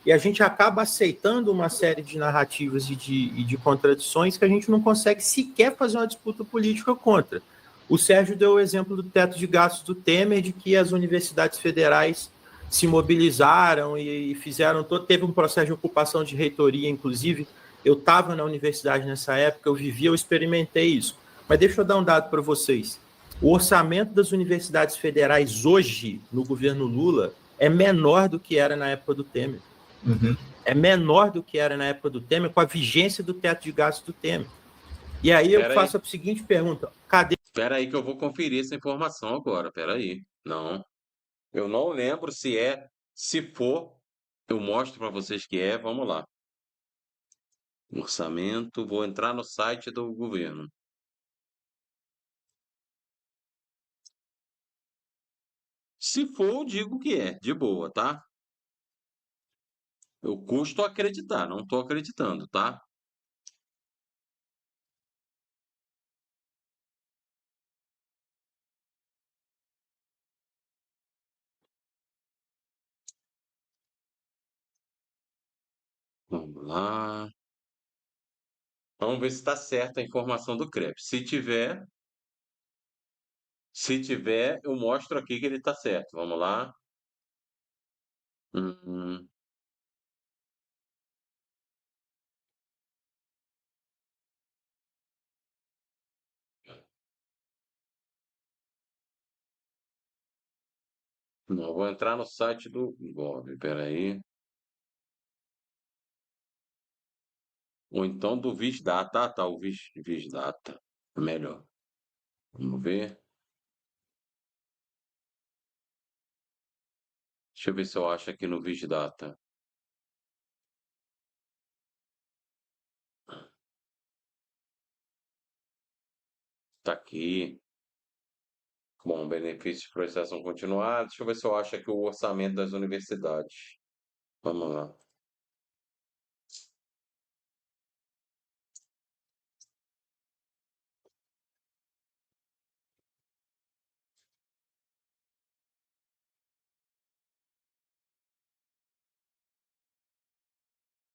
E a gente acaba aceitando uma série de narrativas e de contradições que a gente não consegue sequer fazer uma disputa política contra. O Sérgio deu o exemplo do teto de gastos do Temer, de que as universidades federais se mobilizaram e fizeram todo. Teve um processo de ocupação de reitoria, inclusive. Eu estava na universidade nessa época, eu vivia, eu experimentei isso. Mas deixa eu dar um dado para vocês. O orçamento das universidades federais hoje, no governo Lula, é menor do que era na época do Temer. É menor do que era na época do Temer, com a vigência do teto de gastos do Temer. E aí eu faço a seguinte pergunta: cadê? Espera aí que eu vou conferir essa informação agora. Espera aí. Não, eu não lembro se é. Se for, eu mostro para vocês que é. Vamos lá. Orçamento. Vou entrar no site do governo. Se for, eu digo que é. De boa, tá? Eu custo acreditar. Não estou acreditando, tá? Vamos lá. Vamos ver se está certa a informação do CREP. Se tiver, eu mostro aqui que ele está certo. Vamos lá. Hum, não, vou entrar no site do Gov. Espera aí. Ou então do Visdata. Ah, tá, o Visdata. Melhor. Vamos ver. Deixa eu ver se eu acho aqui no Visdata. Tá aqui. Bom, benefícios de processam continuados. Deixa eu ver se eu acho aqui o orçamento das universidades. Vamos lá.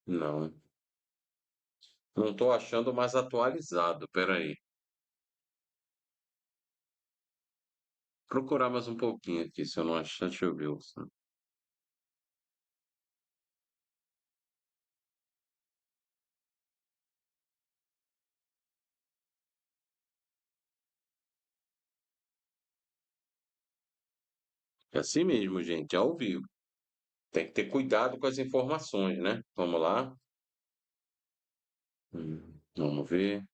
Não. Não estou achando mais atualizado. Espera aí. Procurar mais um pouquinho aqui, se eu não achar, deixa eu ver. É assim mesmo, gente, é ao vivo. Tem que ter cuidado com as informações, né? Vamos lá. Vamos ver.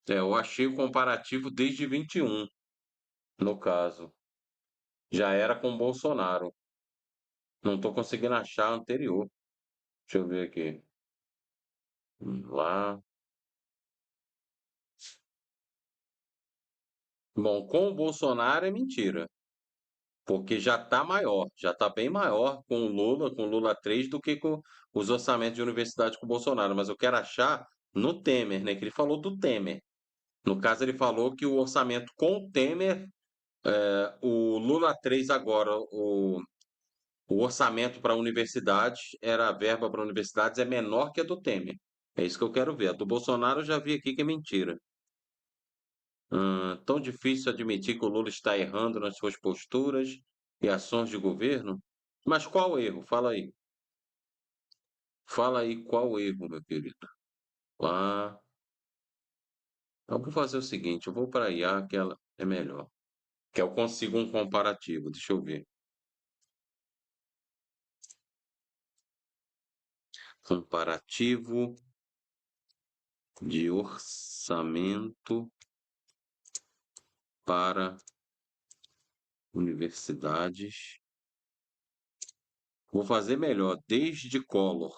Eu achei o comparativo desde 21, no caso. Já era com Bolsonaro. Não estou conseguindo achar a anterior. Deixa eu ver aqui. Lá. Bom, com o Bolsonaro é mentira. Porque já está maior, já está bem maior com o Lula 3 do que com os orçamentos de universidade com o Bolsonaro. Mas eu quero achar no Temer, né? Que ele falou do Temer. No caso, ele falou que o orçamento com o Temer, o Lula 3 agora, o orçamento para universidades, era a verba para universidades é menor que a do Temer. É isso que eu quero ver. A do Bolsonaro eu já vi aqui que é mentira. Tão difícil admitir que o Lula está errando nas suas posturas e ações de governo? Mas qual erro? Fala aí. Fala aí qual erro, meu querido. Lá. Eu vou fazer o seguinte, eu vou para a IA, que ela é melhor. Que eu consigo um comparativo. Deixa eu ver. Comparativo de orçamento para universidades Vou fazer melhor, desde Collor.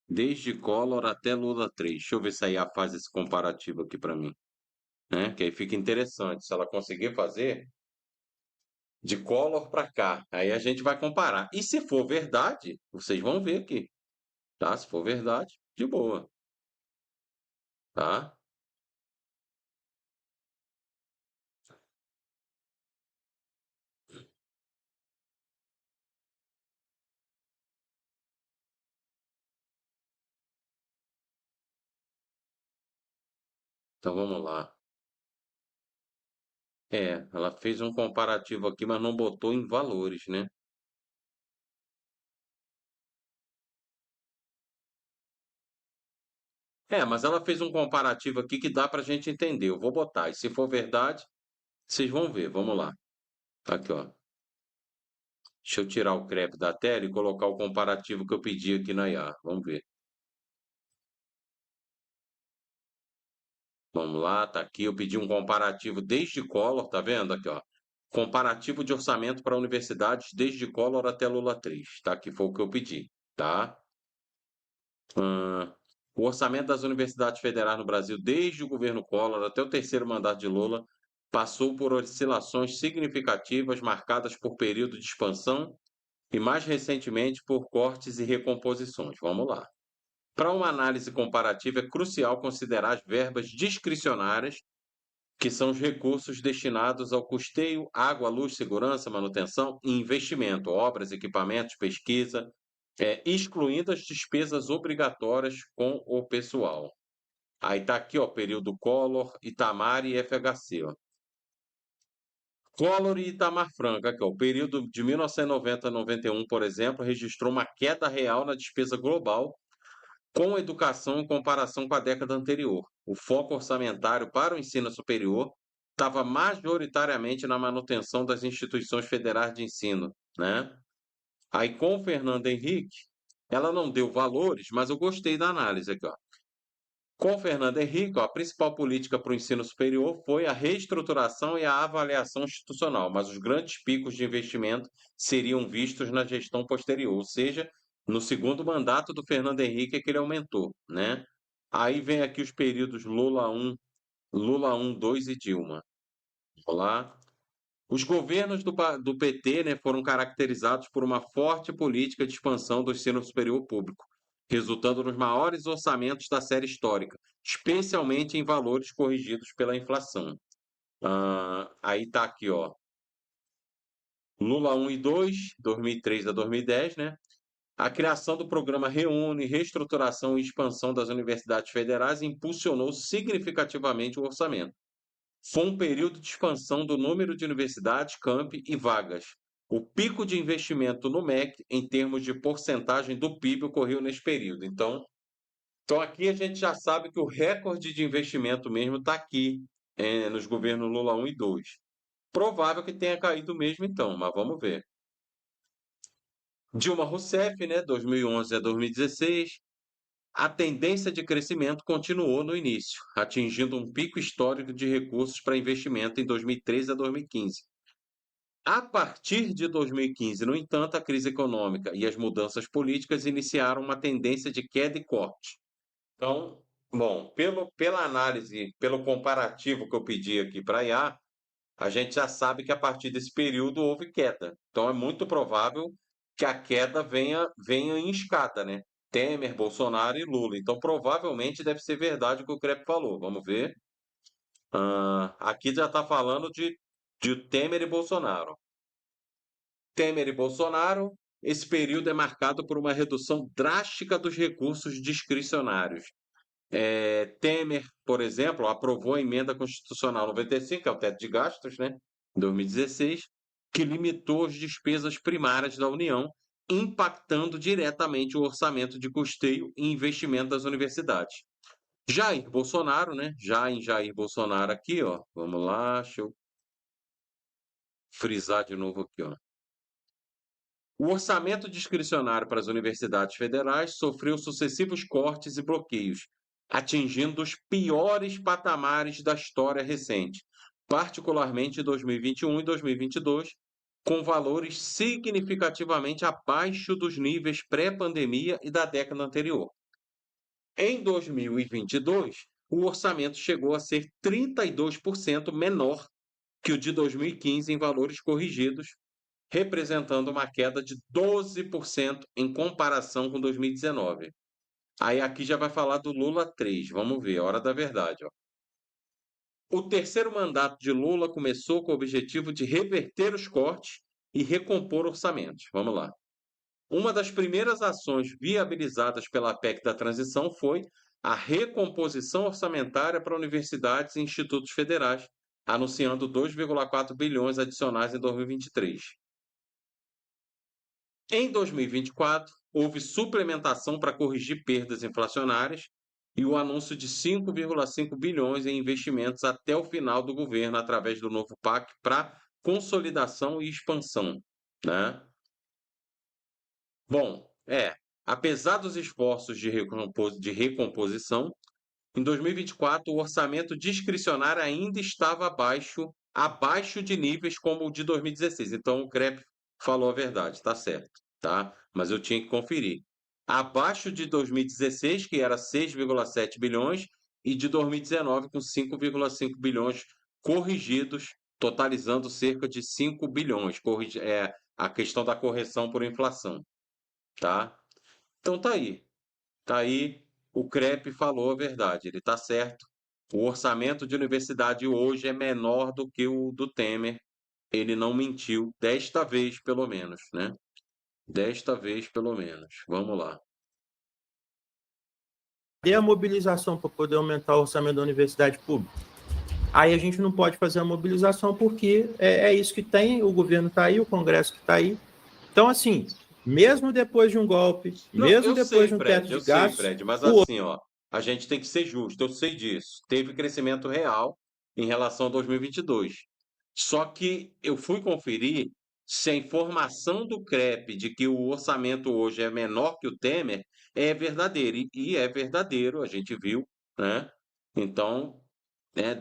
Desde Collor até Lula 3. Deixa eu ver se a IA faz esse comparativo aqui para mim, né? Que aí fica interessante. Se ela conseguir fazer de Collor para cá, aí a gente vai comparar. E se for verdade, vocês vão ver aqui, tá? Se for verdade, de boa, tá? Então vamos lá. Ela fez um comparativo aqui, mas não botou em valores, né? Mas ela fez um comparativo aqui que dá para a gente entender. Eu vou botar. E se for verdade, vocês vão ver. Vamos lá. Aqui, ó. Deixa eu tirar o crep da tela e colocar o comparativo que eu pedi aqui na IA. Vamos ver. Vamos lá, tá aqui. Eu pedi um comparativo desde Collor, tá vendo? Aqui, ó. Comparativo de orçamento para universidades desde Collor até Lula 3, tá? Que foi o que eu pedi, tá? O orçamento das universidades federais no Brasil, desde o governo Collor até o terceiro mandato de Lula, passou por oscilações significativas, marcadas por período de expansão e, mais recentemente, por cortes e recomposições. Vamos lá. Para uma análise comparativa, é crucial considerar as verbas discricionárias, que são os recursos destinados ao custeio, água, luz, segurança, manutenção e investimento, obras, equipamentos, pesquisa, excluindo as despesas obrigatórias com o pessoal. Aí tá aqui, ó, período Collor, Itamar e FHC, ó. Collor e Itamar Franco, aqui, ó, o período de 1990 a 91, por exemplo, registrou uma queda real na despesa global com a educação em comparação com a década anterior. O foco orçamentário para o ensino superior estava majoritariamente na manutenção das instituições federais de ensino, né? Aí com o Fernando Henrique, ela não deu valores, mas eu gostei da análise aqui, ó. Com o Fernando Henrique, ó, a principal política para o ensino superior foi a reestruturação e a avaliação institucional, mas os grandes picos de investimento seriam vistos na gestão posterior, ou seja, no segundo mandato do Fernando Henrique é que ele aumentou, né? Aí vem aqui os períodos Lula 1, 2 e Dilma. Vamos lá. Os governos do PT, né, foram caracterizados por uma forte política de expansão do ensino superior público, resultando nos maiores orçamentos da série histórica, especialmente em valores corrigidos pela inflação. Aí está aqui, ó. Lula 1 e 2, 2003 a 2010, né? A criação do programa Reúne, reestruturação e expansão das universidades federais impulsionou significativamente o orçamento. Foi um período de expansão do número de universidades, campi e vagas. O pico de investimento no MEC, em termos de porcentagem do PIB, ocorreu nesse período. Então aqui a gente já sabe que o recorde de investimento mesmo está aqui, nos governos Lula 1 e 2. Provável que tenha caído mesmo então, mas vamos ver. Dilma Rousseff, né, 2011 a 2016, a tendência de crescimento continuou no início, atingindo um pico histórico de recursos para investimento em 2013 a 2015. A partir de 2015, no entanto, a crise econômica e as mudanças políticas iniciaram uma tendência de queda e corte. Então, bom, pela análise, pelo comparativo que eu pedi aqui para a IA, a gente já sabe que a partir desse período houve queda. Então, é muito provável que a queda venha em escada, né? Temer, Bolsonaro e Lula. Então, provavelmente deve ser verdade o que o Crepe falou. Vamos ver. Aqui já está falando de Temer e Bolsonaro. Temer e Bolsonaro, esse período é marcado por uma redução drástica dos recursos discricionários. Temer, por exemplo, aprovou a emenda constitucional 95, que é o teto de gastos, né, em 2016, que limitou as despesas primárias da União, impactando diretamente o orçamento de custeio e investimento das universidades. Jair Bolsonaro, né? Já em Jair Bolsonaro aqui, ó. Vamos lá, deixa eu frisar de novo aqui, ó. O orçamento discricionário para as universidades federais sofreu sucessivos cortes e bloqueios, atingindo os piores patamares da história recente, particularmente em 2021 e 2022, com valores significativamente abaixo dos níveis pré-pandemia e da década anterior. Em 2022, o orçamento chegou a ser 32% menor que o de 2015 em valores corrigidos, representando uma queda de 12% em comparação com 2019. Aí aqui já vai falar do Lula 3, vamos ver, a hora da verdade. Ó. O terceiro mandato de Lula começou com o objetivo de reverter os cortes e recompor orçamentos. Vamos lá. Uma das primeiras ações viabilizadas pela PEC da transição foi a recomposição orçamentária para universidades e institutos federais, anunciando 2,4 bilhões adicionais em 2023. Em 2024, houve suplementação para corrigir perdas inflacionárias e o anúncio de 5,5 bilhões em investimentos até o final do governo através do novo PAC para consolidação e expansão, né? Bom, apesar dos esforços de recomposição, em 2024 o orçamento discricionário ainda estava abaixo de níveis como o de 2016. Então o CREP falou a verdade, tá certo, tá? Mas eu tinha que conferir. Abaixo de 2016, que era 6,7 bilhões, e de 2019 com 5,5 bilhões corrigidos, totalizando cerca de 5 bilhões, a questão da correção por inflação, tá? Então tá aí. Tá aí, o CREP falou a verdade, ele está certo. O orçamento de universidade hoje é menor do que o do Temer. Ele não mentiu, desta vez pelo menos, né? Desta vez pelo menos. Vamos lá. Cadê a mobilização para poder aumentar o orçamento da universidade pública? Aí a gente não pode fazer a mobilização porque é isso que tem, o governo está aí, o Congresso que está aí. Então, assim, mesmo depois de um golpe, mesmo depois de um teto de gastos... Fred, mas assim, ó, a gente tem que ser justo, eu sei disso. Teve crescimento real em relação a 2022. Só que eu fui conferir se a informação do CREP de que o orçamento hoje é menor que o Temer é verdadeira. E é verdadeiro, a gente viu, né? Então,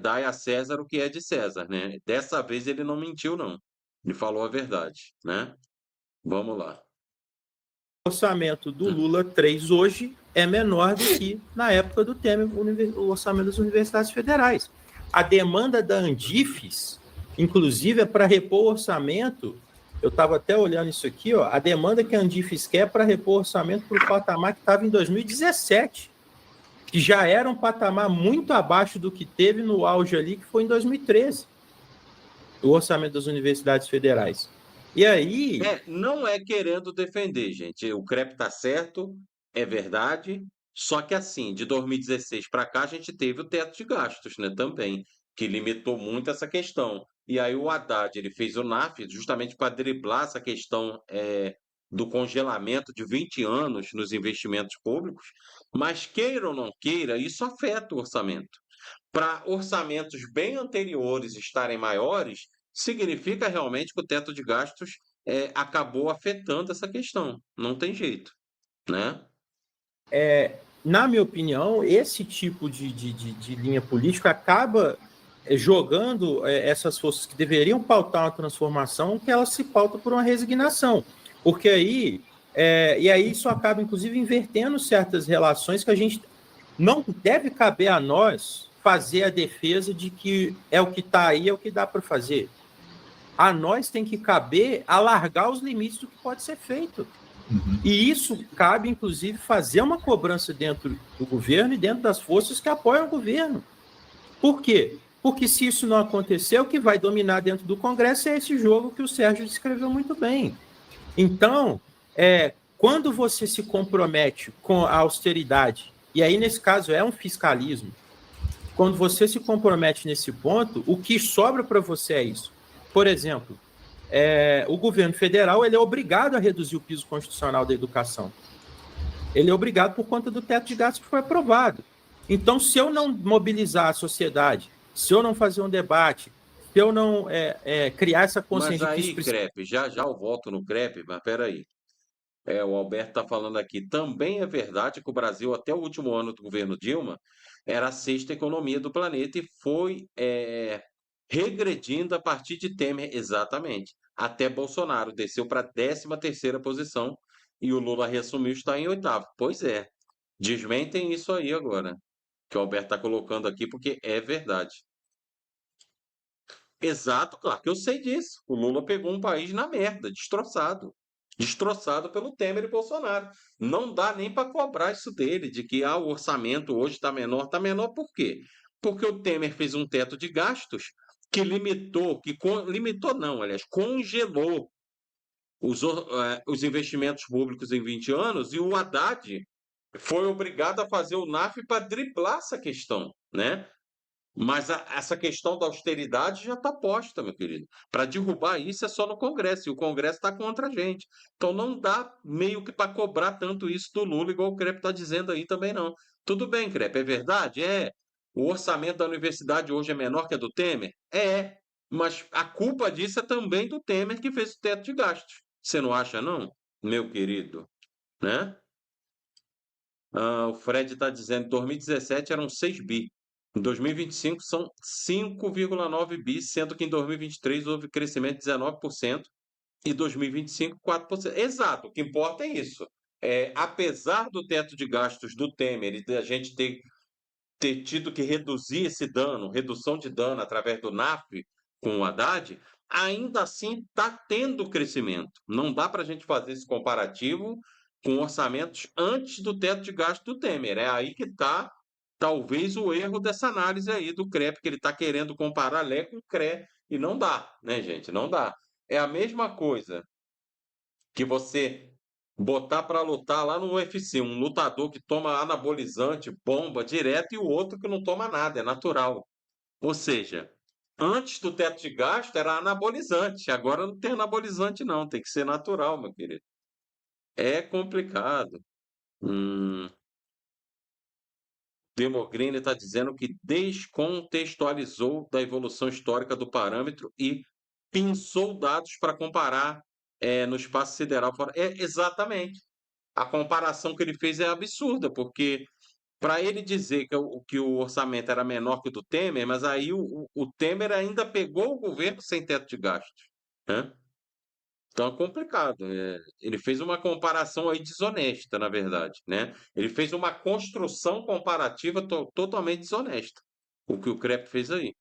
dai a César o que é de César, né? Dessa vez ele não mentiu, não. Ele falou a verdade, né? Vamos lá. O orçamento do Lula 3 hoje é menor do que na época do Temer, o orçamento das universidades federais. A demanda da Andifes, inclusive, é para repor o orçamento. Eu estava até olhando isso aqui, ó, a demanda que a Andifes quer é para repor o orçamento para o patamar que estava em 2017, que já era um patamar muito abaixo do que teve no auge ali, que foi em 2013, o orçamento das universidades federais. E aí... Não é querendo defender, gente. O CREP está certo, é verdade. Só que assim, de 2016 para cá, a gente teve o teto de gastos, né, também, que limitou muito essa questão. E aí o Haddad, ele fez o NAF justamente para driblar essa questão do congelamento de 20 anos nos investimentos públicos. Mas queira ou não queira, isso afeta o orçamento. Para orçamentos bem anteriores estarem maiores, significa realmente que o teto de gastos acabou afetando essa questão. Não tem jeito, né? Na minha opinião, esse tipo de linha política acaba jogando essas forças que deveriam pautar uma transformação, que elas se pautam por uma resignação. Porque aí, e aí isso acaba, inclusive, invertendo certas relações que a gente não deve caber a nós fazer a defesa de que é o que está aí, é o que dá para fazer. A nós tem que caber alargar os limites do que pode ser feito. Uhum. E isso cabe, inclusive, fazer uma cobrança dentro do governo e dentro das forças que apoiam o governo. Por quê? Porque se isso não acontecer, o que vai dominar dentro do Congresso é esse jogo que o Sérgio descreveu muito bem. Então, quando você se compromete com a austeridade, e aí, nesse caso, é um fiscalismo, quando você se compromete nesse ponto, o que sobra para você é isso. Por exemplo, o governo federal ele é obrigado a reduzir o piso constitucional da educação. Ele é obrigado por conta do teto de gastos que foi aprovado. Então, se eu não mobilizar a sociedade, se eu não fazer um debate, se eu não criar essa consciência... Mas aí, CREP, já eu volto no CREP, mas peraí. O Alberto está falando aqui. Também é verdade que o Brasil, até o último ano do governo Dilma, era a sexta economia do planeta e foi regredindo a partir de Temer, exatamente. até Bolsonaro, desceu para a 13ª posição e o Lula reassumiu, está em oitavo. Pois é, desmentem isso aí agora, que o Alberto está colocando aqui, porque é verdade. Exato, claro que eu sei disso. O Lula pegou um país na merda, destroçado. Destroçado pelo Temer e Bolsonaro. Não dá nem para cobrar isso dele, de que o orçamento hoje está menor. Está menor por quê? Porque o Temer fez um teto de gastos que limitou, limitou não, aliás, congelou os investimentos públicos em 20 anos e o Haddad foi obrigado a fazer o NAF para driblar essa questão, né? Mas essa questão da austeridade já está posta, meu querido. Para derrubar isso é só no Congresso, e o Congresso está contra a gente. Então não dá meio que para cobrar tanto isso do Lula, igual o Crepe está dizendo aí também, não. Tudo bem, Crepe, é verdade? É. O orçamento da universidade hoje é menor que a do Temer? É. Mas a culpa disso é também do Temer que fez o teto de gastos. Você não acha, não, meu querido? Né? O Fred está dizendo que em 2017 eram 6 bi. Em 2025 são 5,9 bi, sendo que em 2023 houve crescimento de 19% e 2025 4%. Exato, o que importa é isso. Apesar do teto de gastos do Temer e da gente ter tido que reduzir esse dano, redução de dano através do NAF com o Haddad, ainda assim está tendo crescimento. Não dá para a gente fazer esse comparativo com orçamentos antes do teto de gasto do Temer. É aí que está talvez o erro dessa análise aí do CREP, que ele está querendo comparar Lé com CRE, e não dá, né, gente? Não dá. É a mesma coisa que você botar para lutar lá no UFC, um lutador que toma anabolizante, bomba direto, e o outro que não toma nada, é natural. Ou seja, antes do teto de gasto era anabolizante, agora não tem anabolizante não, tem que ser natural, meu querido. É complicado. Hum, Demogrini está dizendo que descontextualizou da evolução histórica do parâmetro e pinçou dados para comparar no espaço sideral. Exatamente. A comparação que ele fez é absurda, porque para ele dizer que o orçamento era menor que o do Temer, mas aí o Temer ainda pegou o governo sem teto de gastos, né? Então é complicado. Ele fez uma comparação aí desonesta, na verdade, né? Ele fez uma construção comparativa totalmente desonesta, o que o Crepe fez aí.